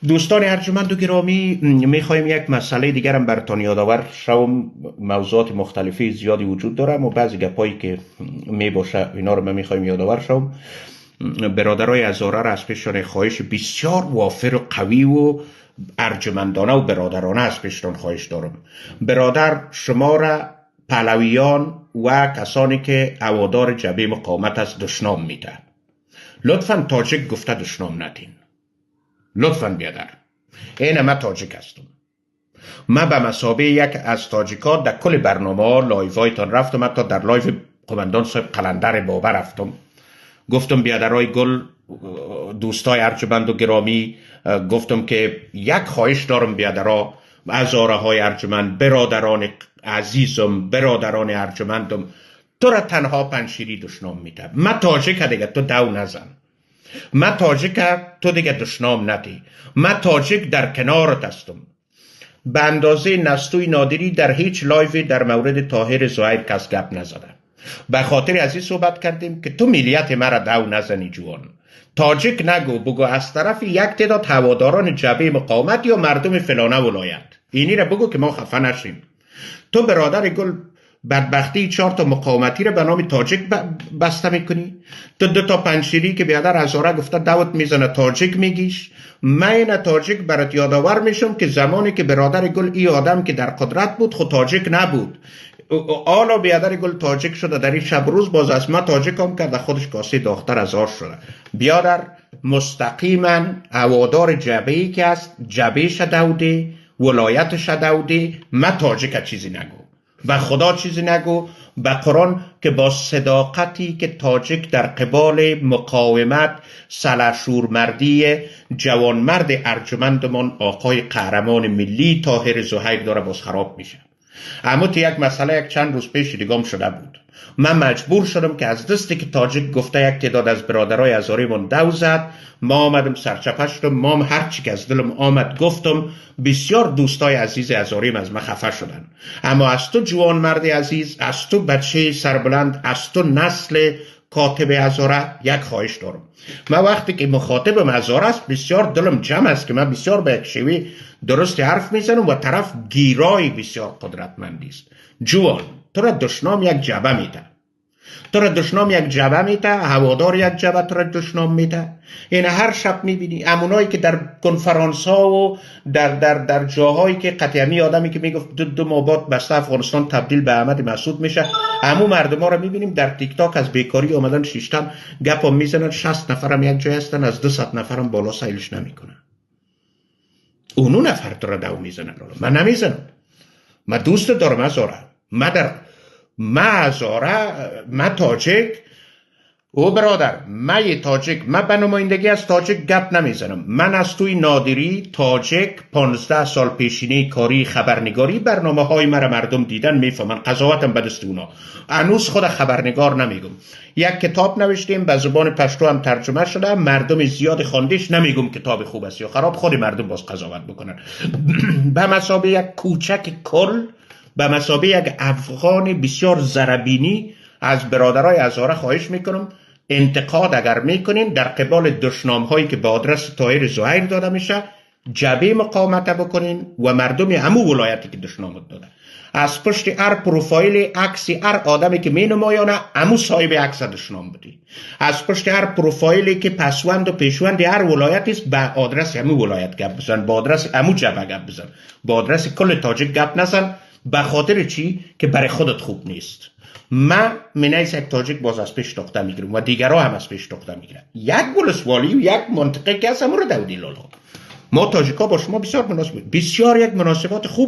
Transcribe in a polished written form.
دوستان ارجمند و گرامی، میخوایم یک مسئله دیگرم براتون یادآور شوم. موضوعات مختلفی زیادی وجود دارم و بعضی گپایی که میباشه اینا رو من میخوایم یادآور شوم. برادرای هزاره را از پیشتان خواهش بسیار وافر و قوی و ارجمندانه و برادرانه از پیشتان خواهش دارم. برادر شما را پهلویان و کسانی که هوادار جبهه مقاومت است دشنام میده. لطفا تاجیک گفته دشنام ندین. لطفاً بیادر، این ما تاجیک هستم. ما به مثابه یک از تاجیکات در کل برنامه ها لایوایتان رفتم، حتی در لایو قماندان صاحب قلندر بابا رفتم، گفتم بیادرای گل، دوستای ارجمند و گرامی، گفتم که یک خواهش دارم بیادرها، هزاره های ارجمند، برادران عزیزم، برادران ارجمندم، تو را تنها پنشیری دشنام میده. ما تاجیک دیگه تو دو نزن. ما تاجیک تو دیگه دشنام ندی. ما تاجیک در کنارت هستم. به اندازه نستوی نادری در هیچ لایوی در مورد طاهر زهیر کس گپ نزده. به خاطر از این صحبت کردیم که تو ملیت مرا دو نزنی جوان. تاجیک نگو، بگو از طرف یک تعداد هواداران جبهه مقاومت یا مردم فلانه ولایت. اینی را بگو که ما خفه نشیم. تو برادر گل بدبختی 4 تا مقاومتی رو به نام تاجیک بسته میکنی. تو 2 تا پنشیری که بیادر هزاره گفته دعوت میزنه تاجیک میگیش. من تاجیک برات یادآور میشم که زمانی که برادر گل ای آدم که در قدرت بود خود تاجیک نبود. حالا بیادر گل تاجیک شده، در این شب روز باز از ما تاجیک هم کرده، خودش کاسه داختر ازار شده. بیادر مستقیما هوادار جبهه‌ای که است، جبهه شدوده، ولایت شدوده، ما تاجیک چیزی نگو و خدا چیزی نگو. به قرآن که با صداقتی که تاجیک در قبال مقاومت سلحشور مردی جوانمرد ارجمندمان آقای قهرمان ملی طاهر زهیر داره باز خراب میشه. اما تو یک مسئله یک چند روز پیش دیگم شده بود. من مجبور شدم که از دستی که تاجیک گفته یک تعداد از برادرای هزاره من دو زد، ما آمدم سرچپه شدم، ما هر چی که از دلم آمد گفتم. بسیار دوستای عزیز هزاریم از من خفه شدن. اما از تو جوان مرد عزیز، از تو بچه سربلند، از تو نسل کاتب هزاره یک خواهش دارم. من وقتی که مخاطبم هزاره است بسیار دلم جمع است که من بسیار به یک شیوه درست حرف میزنم و طرف گیرای بسیار قدرتمندی است. جوان، تو را دشنام یک جبه میده. تو را دشنام یک جبه میده، هوادار یک جبه تو را دشنام میده. این هر شب میبینی امونایی که در کنفرانس ها و در جاهایی که قطعمی آدمی که میگفت دو ماه بعد بسته افغانستان تبدیل به احمد مسعود میشه، همون مردم ها را میبینیم در تیک تاک از بیکاری آمدن شیشتن گپ هم میزنن. 60 نفرم یک جای هستن، از 200 نفرم بالا سایلش نمیکنن. اونو نفر تو را دو میزنن. من نمیزنم. من دوست دارم هزاره. ما تاجیک او برادر، ما یه تاجیک، ما به نمایندگی از تاجیک گپ نمیزنم. من از توی نادری تاجیک 15 سال پیشینه کاری خبرنگاری برنامه های مرا مردم دیدن میفهمن. قضاوتم به دست اونا. هنوز خود خبرنگار نمیگم. یک کتاب نوشتیم به زبان پشتو هم ترجمه شده، مردم زیاد خواندیش. نمیگم کتاب خوب است یا خراب، خود مردم باز قضاوت بکنن. به مثابه یک کوچک کل، به مثابه یک افغان بسیار زربینی از برادرای هزاره خواهش میکنم انتقاد اگر میکنین در قبال دشنام هایی که به آدرس طاهر زهیر داده میشه جبهه مقاومت بکنین و مردم همو ولایتی که دشنامت داده. از پشت هر پروفایل عکسی هر آدمی که می نمایانه همو صاحب عکس دشنام بدی. از پشت هر پروفایلی که پسوند و پیشوند هر ولایتی است به آدرس همو ولایت گپ بزن، به آدرس همو جبهه گپ بزن، به آدرس کل تاجیک گپ نزن. به خاطر چی؟ که برای خودت خوب نیست. من منیس یک تاجیک باز از پیش تاخته میگیرم و دیگرها هم از پیش تاخته میگیرن. یک ولسوالی و یک منطقه که هست همون رو دودی لالا. ما تاجیکا با شما بسیار مناسب، بسیار یک مناسبات خوبی